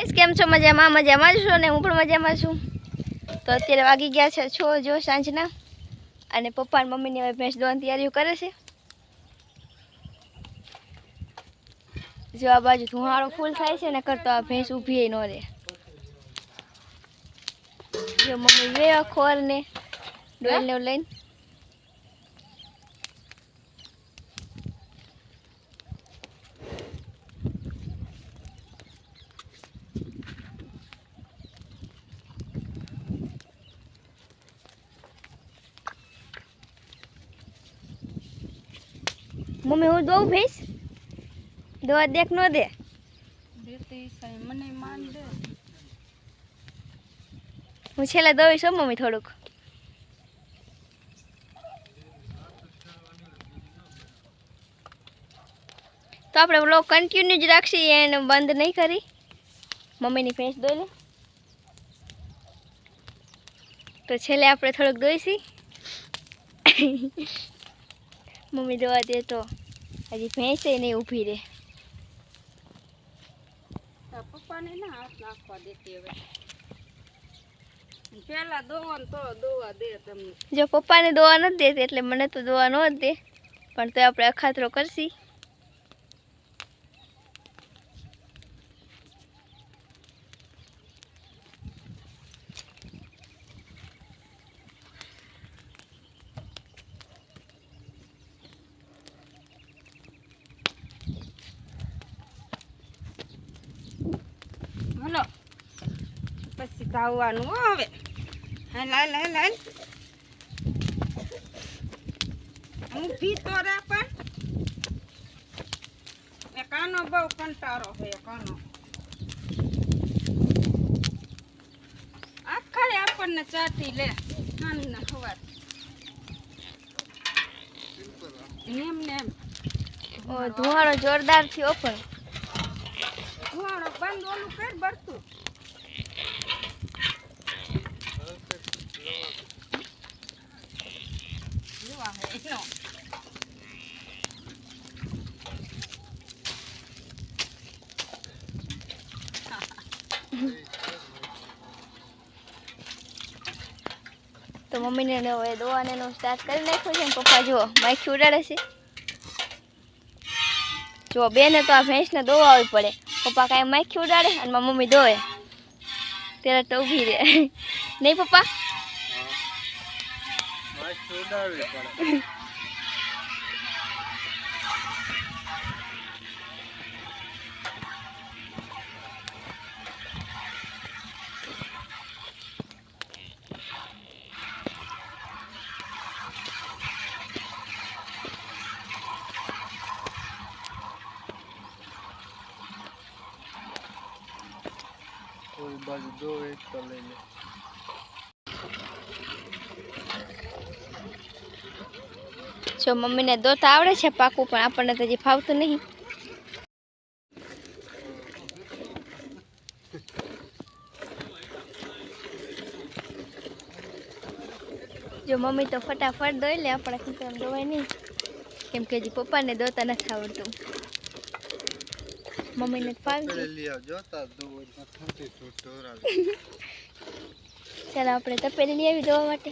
Guys કેમ છો? મજામાં છો ને? હું પણ મજામાં છું. તો અત્યારે વાગી ગયા છે 6 જો સાંજના, અને પપ્પા અને મમ્મીની હવે ભેંસ દોવાની તૈયારીઓ કરે છે. જો આ બાજુ ધુવાળો ફૂલ થાય છે ને કરતો આ ભેંસ ઊભી ન રહે. જો મમ્મી વે ખોર ને ડોલને લઈને મમ્મી હું દઉં ભેંસ દવા દેખ ન દે મને માન દે હું છેલ્લે દઈશ મમ્મી થોડુંક. તો આપણે બ્લોગ કન્ટિન્યુ જ રાખીએ એને બંધ નહીં કરી. મમ્મીની ભેંસ દોઈ લે તો છેલ્લે આપણે થોડુંક દોઈશી. મમ્મી દવા દે તો હજી ભેંસે નહીં ઊભી રહે. પપ્પાને ના હાથ નાખવા દેતી હવે. પેલા દોવા તો દોવા દે તમને. જો પપ્પાને દોવા નથી દેતી એટલે મને તો દોવા ન જ દે, પણ તો આપણે અખાતરો કરશી. હલો પછી ધાવવાનું હવે. હા લાલ હું ભીતો રે પણ એ કાનો બહુ કંટાળો હોય. કાનો આખરે આપણને ચાટી લે કાનના ખવાર નેમ નેમ. ઓ ધુવાળો જોરદાર થયો પણ ધુવાળો બંધ ઓલું કર બરતું. તો મમ્મીને હવે દોવાને સ્ટાર્ટ કરી નાખ્યું છે ને પપ્પા જુઓ માખી ઉડાડે છે. જો બેને તો આ ભેંસને દોવા આવી પડે. પપ્પા કાંઈ માખી ઉડાડે અને મારી મમ્મી દોવે ત્યારે તો ઊભી રહે નહીં પપ્પા? બાજુ દો એક તો લઈ લે. જો મમ્મીને દોતા આવડે છે પાકું, પણ આપણને તો હજી ફાવતું નહીં. જો મમ્મી તો ફટાફટ દોઈ લે, આપણે ખીચમ દોવાય નહીં કેમ કે હજી પપ્પાને દોતા નથી આવડતું. મમ્મીને ફાવી ચાલો આપણે તપેલી લઈ આવી દોવા માટે.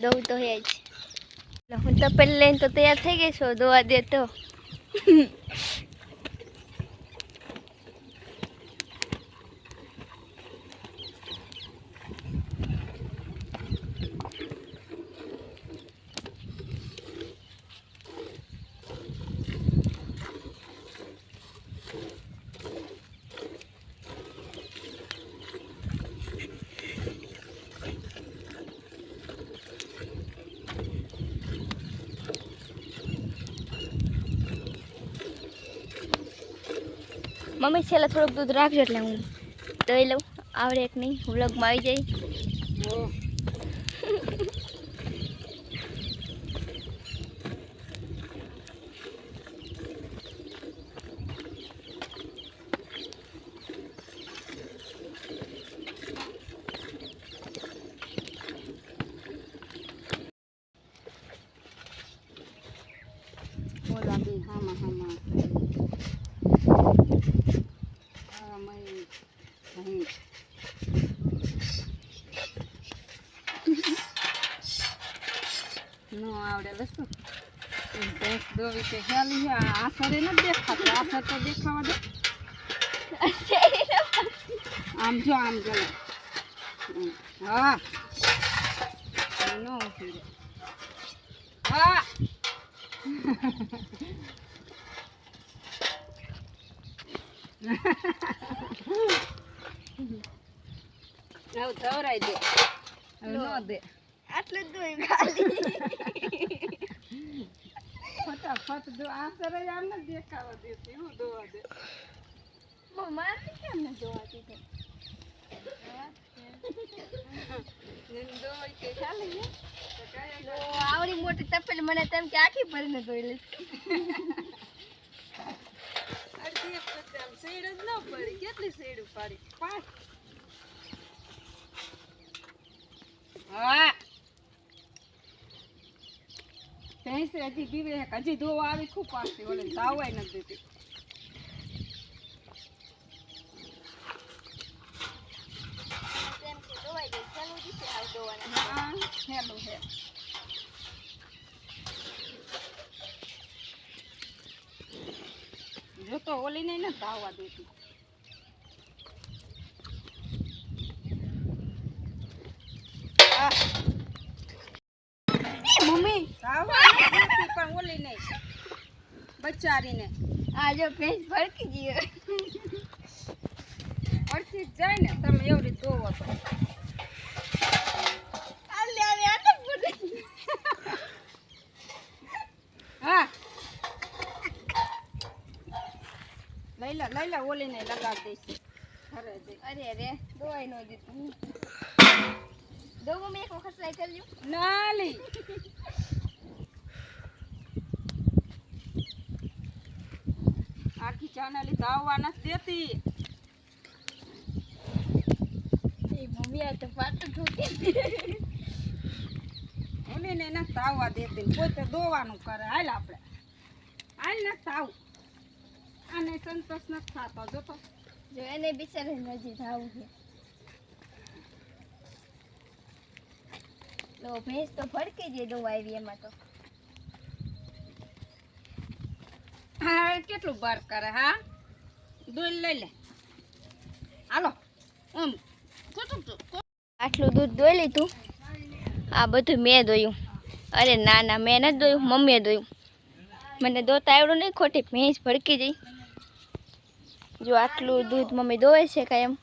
દોવું તો હે જ. હું તપેલી લઈને તો તૈયાર થઈ ગઈ છું દોવા દે તો. મમ્મી છેલ્લે થોડુંક દૂધ રાખજો એટલે હું દોઈ લઉં. આવડે એક નહીં વ્લોગમાં આવી જાય. હમ. નો આવડે લસું ભેંસ દોવી તે હેલી છે આસરે નથી દેખાતું આસર તો દેખાવા દે આમ જો હા નો ઉભી રહે. હા હવે ધવરાઈ દે હવે નો દે આટલું જ દોયું ખાલી ફટાફટ જો આસરે આમ ન દેખાવા દેતી હું દોવા દે મારે કેમ ન જોવાતી તે દોવાઈ કે ચાલી ને તો કાંઈ તો આવડી મોટી તપેલી મને તેમ કે આખી ભરીને ધોઈ લઈશ અડધી એક વખતે આમ શેડ જ ન પડી કેટલી શેડ પાડી 5 હા ભેંસ હજી પીવે છે હજી ધોવા આવી ખૂબ પાકતી ઓલે દાવાય નથી દેતી તેમ કે ધોવાઈ ગઈ ચાલુ દીશે આવ ધોવાના હા હેલું છે જો તો ઓલી ને દાવા દેતી મમ્મી દાવા નથી દેતી પણ ઓલી નહીં બચારીને આ જો ભેંસ ભડકી ગઈ અડધી જ જાય ને તમે એવડી ધોવો તો આલે આલે આલે બોલે હા લઈ લે ઓલીને લગાડી દઈશ ઘરે જઈ અરે અરે ધોવાઈ ન દીધું દો મમ્મી એક વખત ટ્રાય કરજો નાલી આખી ચાનાલી ધાવવા નથી દેતી એ મમ્મી આ તો પાટું ઠોકી ઓલીને નથી ધાવવા દેતી કોઈ તો દોવાનું કરે હાલ આપણે હાલ નથી ધાવું આને સંતોષ નથી થતો જોતો જો એને બિચારે નજી થાવું છે તો ભેંસ તો ભડકી જે દોવા આવી એમાં તો હા કેટલું બાર કરે હા દોઈ લઈ લે હાલો આટલું દૂધ દોઈ લીધું આ બધું મેં દોયું અરે ના ના મેં નથી દોયું મમ્મીએ દોયું મને દોતા આવડું નહીં ખોટી ભેંસ ભડકી જઈ જો આટલું દૂધ મમ્મી દોવે છે કાંઈ એમ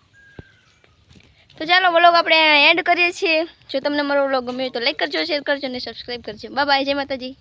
તો ચાલો વ્લોગ આપણે એન્ડ કરીએ છીએ જો તમને મારો વ્લોગ ગમ્યો તો લાઈક કરજો શેર કરજો અને સબસ્ક્રાઈબ કરજો બાય બાય જય માતાજી